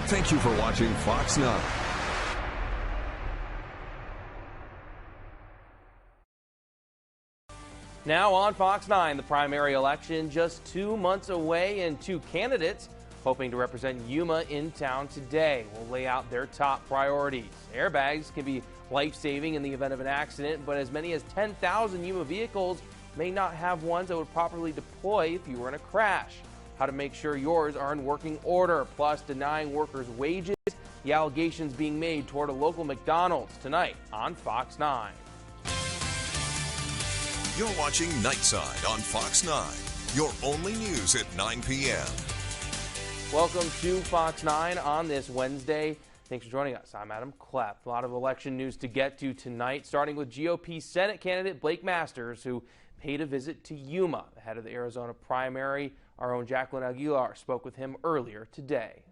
Thank you for watching Fox 9. Now on Fox 9, the primary election just 2 months away, and two candidates hoping to represent Yuma in town today will lay out their top priorities. Airbags can be life-saving in the event of an accident, but as many as 10,000 Yuma vehicles may not have ones that would properly deploy if you were in a crash. How to make sure yours are in working order, plus denying workers wages, the allegations being made toward a local McDonald's tonight on Fox 9. You're watching Nightside on Fox 9, your only news at 9 p.m. Welcome to Fox 9 on this Wednesday. Thanks for joining us. I'm Adam Klepp. A lot of election news to get to tonight, starting with GOP Senate candidate Blake Masters, who paid a visit to Yuma ahead of the Arizona primary. Our own Jacqueline Aguilar spoke with him earlier today.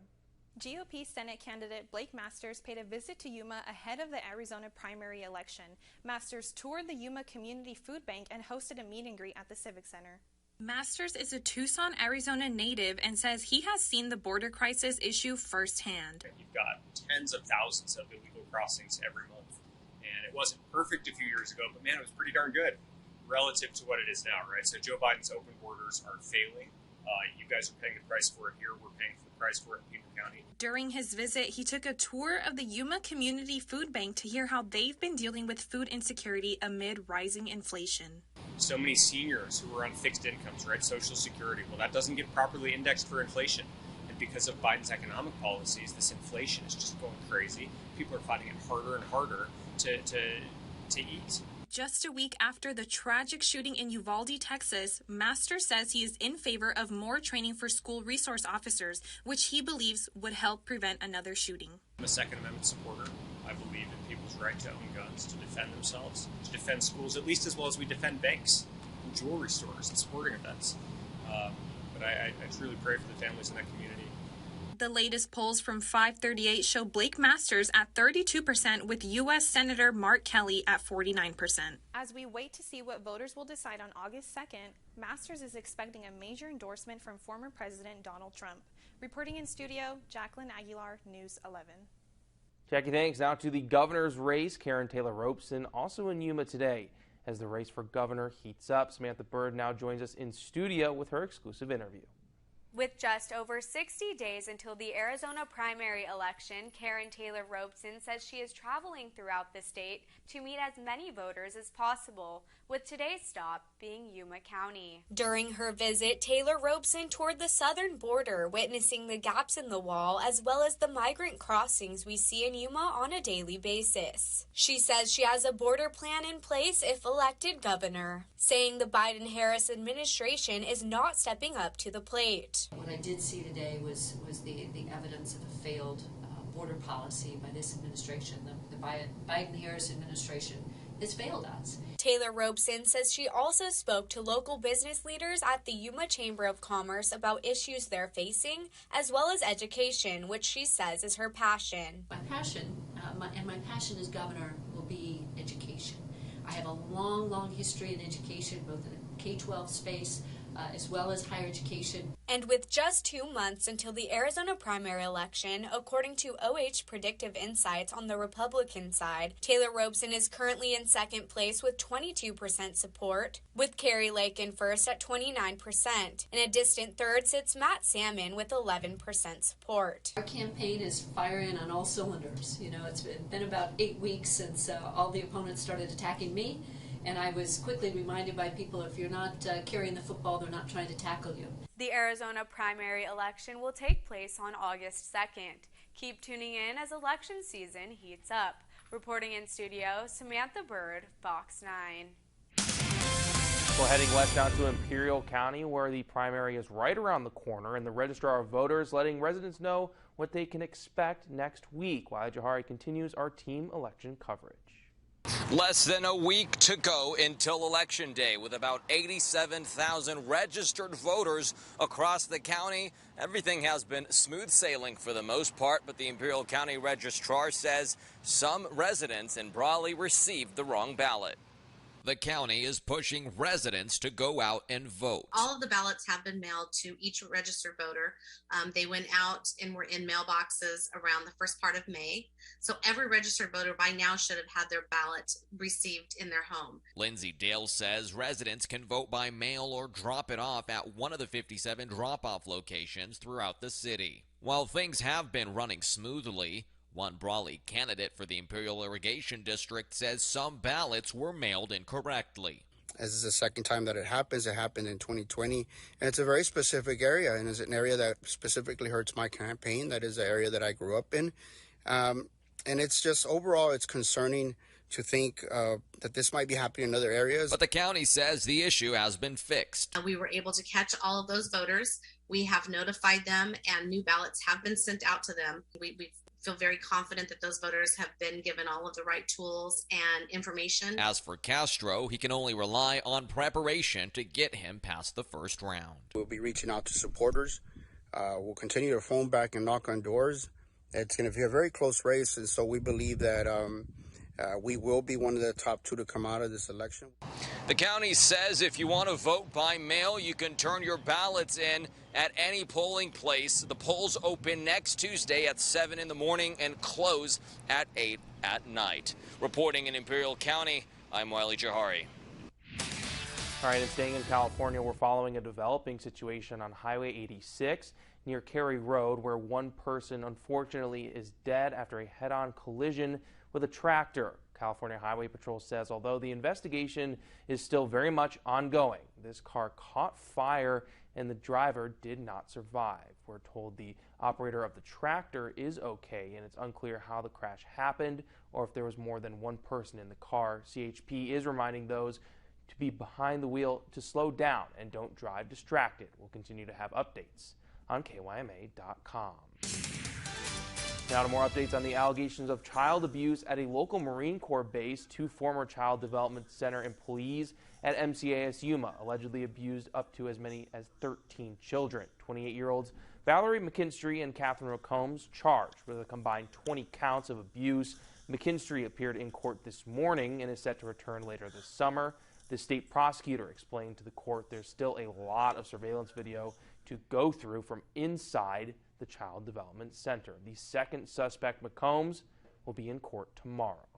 GOP Senate candidate Blake Masters paid a visit to Yuma ahead of the Arizona primary election. Masters toured the Yuma Community Food Bank and hosted a meet and greet at the Civic Center. Masters is a Tucson, Arizona native and says he has seen the border crisis issue firsthand. You've got tens of thousands of illegal crossings every month. And it wasn't perfect a few years ago, but man, it was pretty darn good relative to what it is now, right? So Joe Biden's open borders are failing. You guys are paying the price for it here. We're paying for the price for it in Pima County. During his visit, he took a tour of the Yuma Community Food Bank to hear how they've been dealing with food insecurity amid rising inflation. So many seniors who are on fixed incomes, right? Social Security. Well, that doesn't get properly indexed for inflation. And because of Biden's economic policies, this inflation is just going crazy. People are finding it harder and harder to eat. Just a week after the tragic shooting in Uvalde, Texas, Masters says he is in favor of more training for school resource officers, which he believes would help prevent another shooting. I'm a Second Amendment supporter. I believe in people's right to own guns, to defend themselves, to defend schools, at least as well as we defend banks and jewelry stores and sporting events. But I truly pray for the families in that community. The latest polls from 538 show Blake Masters at 32% with U.S. Senator Mark Kelly at 49%. As we wait to see what voters will decide on August 2nd, Masters is expecting a major endorsement from former President Donald Trump. Reporting in studio, Jacqueline Aguilar, News 11. Jackie, thanks. Now to the governor's race. Karen Taylor Robeson also in Yuma today as the race for governor heats up. Samantha Bird now joins us in studio with her exclusive interview. With just over 60 days until the Arizona primary election, Karen Taylor Robeson says she is traveling throughout the state to meet as many voters as possible, with today's stop being Yuma County. During her visit, Taylor Robeson toured the southern border, witnessing the gaps in the wall as well as the migrant crossings we see in Yuma on a daily basis. She says she has a border plan in place if elected governor, saying the Biden-Harris administration is not stepping up to the plate. What I did see today was the evidence of a failed border policy by this administration. The Biden-Harris administration has failed us. Taylor Robeson says she also spoke to local business leaders at the Yuma Chamber of Commerce about issues they're facing, as well as education, which she says is her passion. My passion as governor will be education. I have a long history in education, both in the K-12 space, as well as higher education. And with just 2 months until the Arizona primary election, according to OH Predictive Insights on the Republican side, Taylor Robeson is currently in second place with 22% support, with Kari Lake in first at 29%. In a distant third sits Matt Salmon with 11% support. Our campaign is firing on all cylinders. You know, it's been about 8 weeks since all the opponents started attacking me. And I was quickly reminded by people, if you're not carrying the football, they're not trying to tackle you. The Arizona primary election will take place on August 2nd. Keep tuning in as election season heats up. Reporting in studio, Samantha Bird, Fox 9. Well, heading west down to Imperial County, where the primary is right around the corner, and the registrar of voters letting residents know what they can expect next week. While Jahari continues our team election coverage. Less than a week to go until Election Day, with about 87,000 registered voters across the county. Everything has been smooth sailing for the most part, but the Imperial County Registrar says some residents in Brawley received the wrong ballot. The county is pushing residents to go out and vote. All of the ballots have been mailed to each registered voter. They went out and were in mailboxes around the first part of May. So every registered voter by now should have had their ballot received in their home. Lindsay Dale says residents can vote by mail or drop it off at one of the 57 drop-off locations throughout the city. While things have been running smoothly, one Brawley candidate for the Imperial Irrigation District says some ballots were mailed incorrectly. This is the second time that it happens. It happened in 2020, and it's a very specific area, and it's an area that specifically hurts my campaign. That is the area that I grew up in, and it's just overall, it's concerning to think that this might be happening in other areas. But the county says the issue has been fixed. We were able to catch all of those voters. We have notified them, and new ballots have been sent out to them. We feel very confident that those voters have been given all of the right tools and information. As for Castro, he can only rely on preparation to get him past the first round. We'll be reaching out to supporters. We'll continue to phone back and knock on doors. It's going to be a very close race, and so we believe that we will be one of the top two to come out of this election. The county says if you want to vote by mail, you can turn your ballots in at any polling place. The polls open next Tuesday at 7 in the morning and close at 8 at night. Reporting in Imperial County, I'm Wiley Jahari. All right, and staying in California, we're following a developing situation on Highway 86 near Cary Road, where one person unfortunately is dead after a head-on collision with a tractor. California Highway Patrol says although the investigation is still very much ongoing, this car caught fire and the driver did not survive. We're told the operator of the tractor is okay, and it's unclear how the crash happened or if there was more than one person in the car. CHP is reminding those to be behind the wheel to slow down and don't drive distracted. We'll continue to have updates on KYMA.com. Now to more updates on the allegations of child abuse at a local Marine Corps base. Two former Child Development Center employees at MCAS Yuma allegedly abused up to as many as 13 children. 28-year-olds Valerie McKinstry and Catherine McCombs charged with a combined 20 counts of abuse. McKinstry appeared in court this morning and is set to return later this summer. The state prosecutor explained to the court there's still a lot of surveillance video to go through from inside the Child Development Center. The second suspect, McCombs, will be in court tomorrow.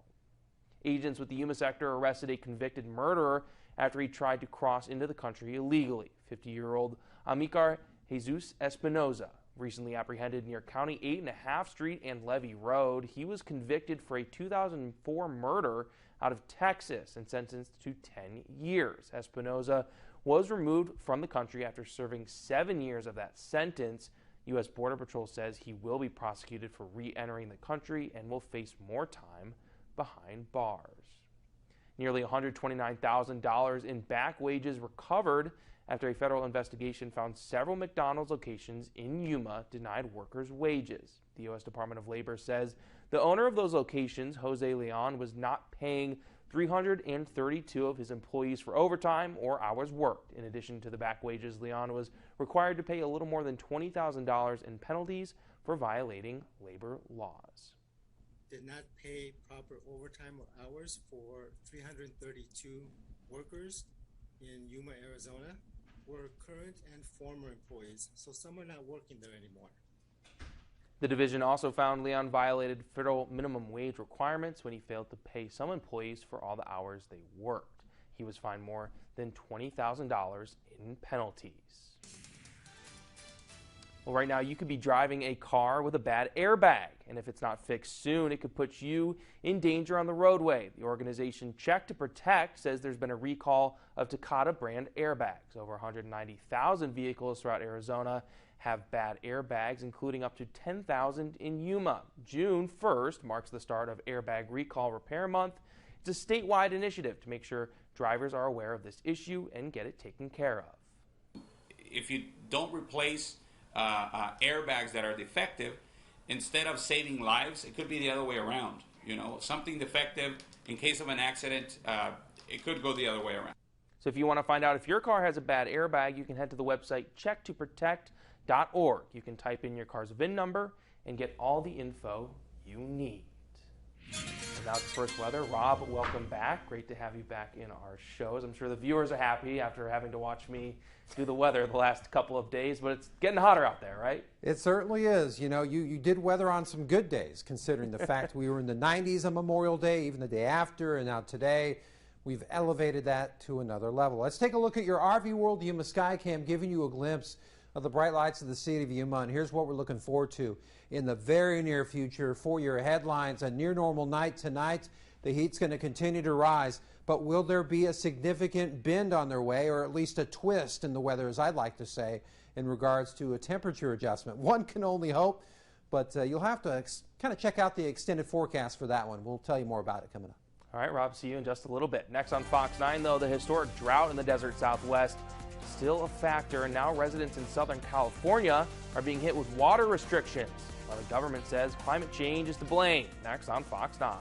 Agents with the Yuma sector arrested a convicted murderer after he tried to cross into the country illegally. 50-year-old Amicar Jesus Espinoza, recently apprehended near County 8.5 Street and Levy Road. He was convicted for a 2004 murder out of Texas and sentenced to 10 years. Espinoza was removed from the country after serving 7 years of that sentence. U.S. Border Patrol says he will be prosecuted for re-entering the country and will face more time behind bars. Nearly $129,000 in back wages recovered after a federal investigation found several McDonald's locations in Yuma denied workers wages. The U.S. Department of Labor says the owner of those locations, Jose Leon, was not paying 332 of his employees for overtime or hours worked. In addition to the back wages, Leon was required to pay a little more than $20,000 in penalties for violating labor laws. Did not pay proper overtime or hours for 332 workers in Yuma, Arizona, were current and former employees, so some are not working there anymore. The division also found Leon violated federal minimum wage requirements when he failed to pay some employees for all the hours they worked. He was fined more than $20,000 in penalties. Well, right now you could be driving a car with a bad airbag, and if it's not fixed soon, it could put you in danger on the roadway. The organization Check to Protect says there's been a recall of Takata brand airbags. Over 190,000 vehicles throughout Arizona have bad airbags, including up to 10,000 in Yuma. June 1st marks the start of Airbag Recall Repair Month. It's a statewide initiative to make sure drivers are aware of this issue and get it taken care of. If you don't replace airbags that are defective, instead of saving lives, it could be the other way around. You know, something defective, in case of an accident, it could go the other way around. So if you want to find out if your car has a bad airbag, you can head to the website checktoprotect.org. You can type in your car's VIN number and get all the info you need. Now to first weather. Rob, welcome back. Great to have you back in our shows. I'm sure the viewers are happy after having to watch me do the weather the last couple of days, but it's getting hotter out there, right? It certainly is. You know, you did weather on some good days, considering the fact we were in the 90s on Memorial Day, even the day after, and now today we've elevated that to another level. Let's take a look at your RV World Yuma Skycam, giving you a glimpse of the bright lights of the city of Yuma, and here's what we're looking forward to in the very near future. For your headlines, a near normal night tonight. The heat's going to continue to rise, but will there be a significant bend on their way, or at least a twist in the weather, as I'd like to say, in regards to a temperature adjustment? One can only hope, but you'll have to kind of check out the extended forecast for that one. We'll tell you more about it coming up. All right, Rob, see you in just a little bit. Next on Fox 9, though, the historic drought in the desert Southwest still a factor, and now residents in Southern California are being hit with water restrictions, while the government says climate change is to blame. Next on Fox 9.